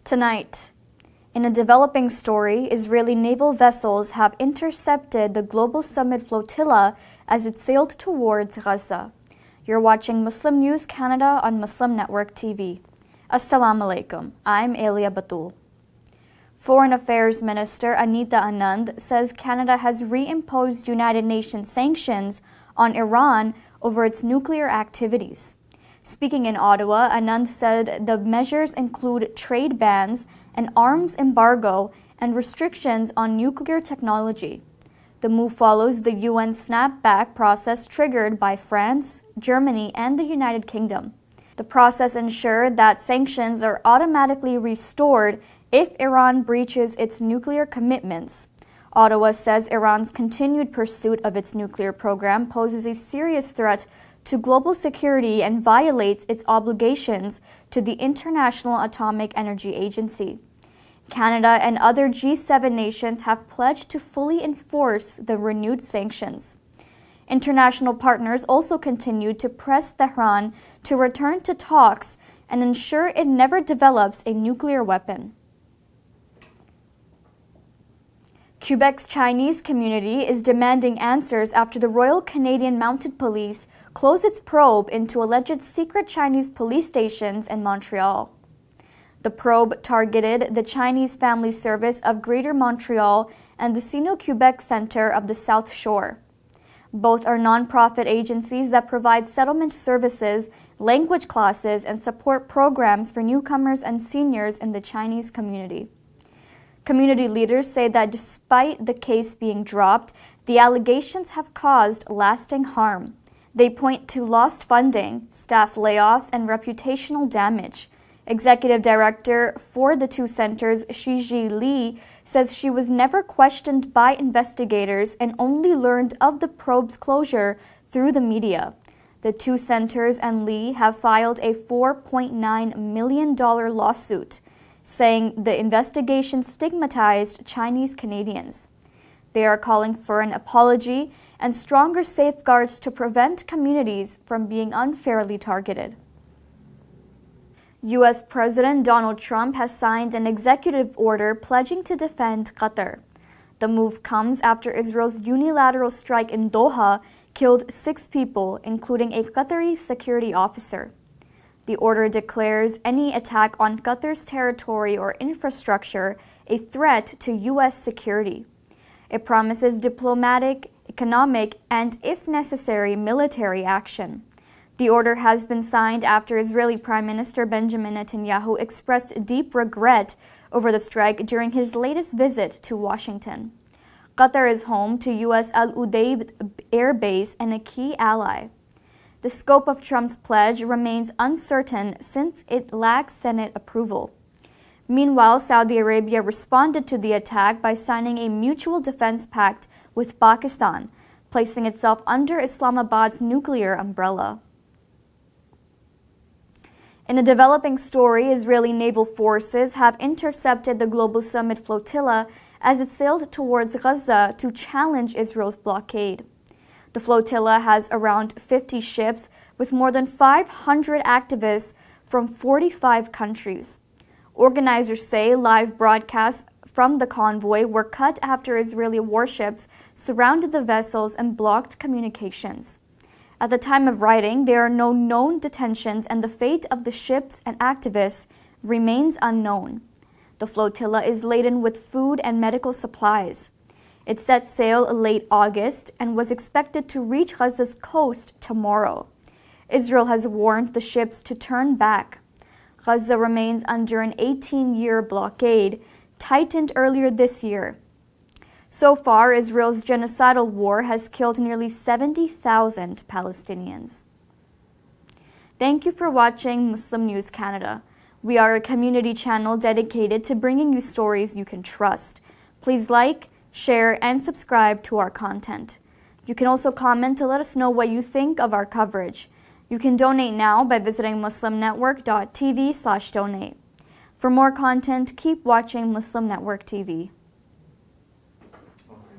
Tonight, in a developing story, Israeli naval vessels have intercepted the global Sumud Flotilla as it sailed towards Gaza. You're watching Muslim News Canada on Muslim Network TV. Assalamu alaikum. I'm Elia Batul. Foreign Affairs Minister Anita Anand says Canada has reimposed United Nations sanctions on Iran over its nuclear activities. Speaking in Ottawa, Anand said the measures include trade bans, an arms embargo, and restrictions on nuclear technology. The move follows the UN snapback process triggered by France, Germany, and the United Kingdom. The process ensured that sanctions are automatically restored if Iran breaches its nuclear commitments. Ottawa says Iran's continued pursuit of its nuclear program poses a serious threat to global security and violates its obligations to the International Atomic Energy Agency. Canada and other G7 nations have pledged to fully enforce the renewed sanctions. International partners also continued to press Tehran to return to talks and ensure it never develops a nuclear weapon. Quebec's Chinese community is demanding answers after the Royal Canadian Mounted Police closed its probe into alleged secret Chinese police stations in Montreal. The probe targeted the Chinese Family Service of Greater Montreal and the Sino-Quebec Center of the South Shore. Both are nonprofit agencies that provide settlement services, language classes, and support programs for newcomers and seniors in the Chinese community. Community leaders say that despite the case being dropped, the allegations have caused lasting harm. They point to lost funding, staff layoffs, and reputational damage. Executive Director for the two centers, Shiji Li, says she was never questioned by investigators and only learned of the probe's closure through the media. The two centers and Li have filed a $4.9 million lawsuit, saying the investigation stigmatized Chinese Canadians. They are calling for an apology and stronger safeguards to prevent communities from being unfairly targeted. U.S. President Donald Trump has signed an executive order pledging to defend Qatar. The move comes after Israel's unilateral strike in Doha killed 6 people, including a Qatari security officer. The order declares any attack on Qatar's territory or infrastructure a threat to U.S. security. It promises diplomatic, economic, and, if necessary, military action. The order has been signed after Israeli Prime Minister Benjamin Netanyahu expressed deep regret over the strike during his latest visit to Washington. Qatar is home to U.S. Al Udeid Air Base and a key ally. The scope of Trump's pledge remains uncertain since it lacks Senate approval. Meanwhile, Saudi Arabia responded to the attack by signing a mutual defense pact with Pakistan, placing itself under Islamabad's nuclear umbrella. In a developing story, Israeli naval forces have intercepted the global Sumud Flotilla as it sailed towards Gaza to challenge Israel's blockade. The flotilla has around 50 ships with more than 500 activists from 45 countries. Organizers say live broadcasts from the convoy were cut after Israeli warships surrounded the vessels and blocked communications. At the time of writing, there are no known detentions and the fate of the ships and activists remains unknown. The flotilla is laden with food and medical supplies. It set sail late August and was expected to reach Gaza's coast tomorrow. Israel has warned the ships to turn back. Gaza remains under an 18-year blockade, tightened earlier this year. So far, Israel's genocidal war has killed nearly 70,000 Palestinians. Thank you for watching Muslim News Canada. We are a community channel dedicated to bringing you stories you can trust. Please like, share, and subscribe to our content. You can also comment to let us know what you think of our coverage. You can donate now by visiting muslimnetwork.tv/donate. For more content, keep watching Muslim Network TV.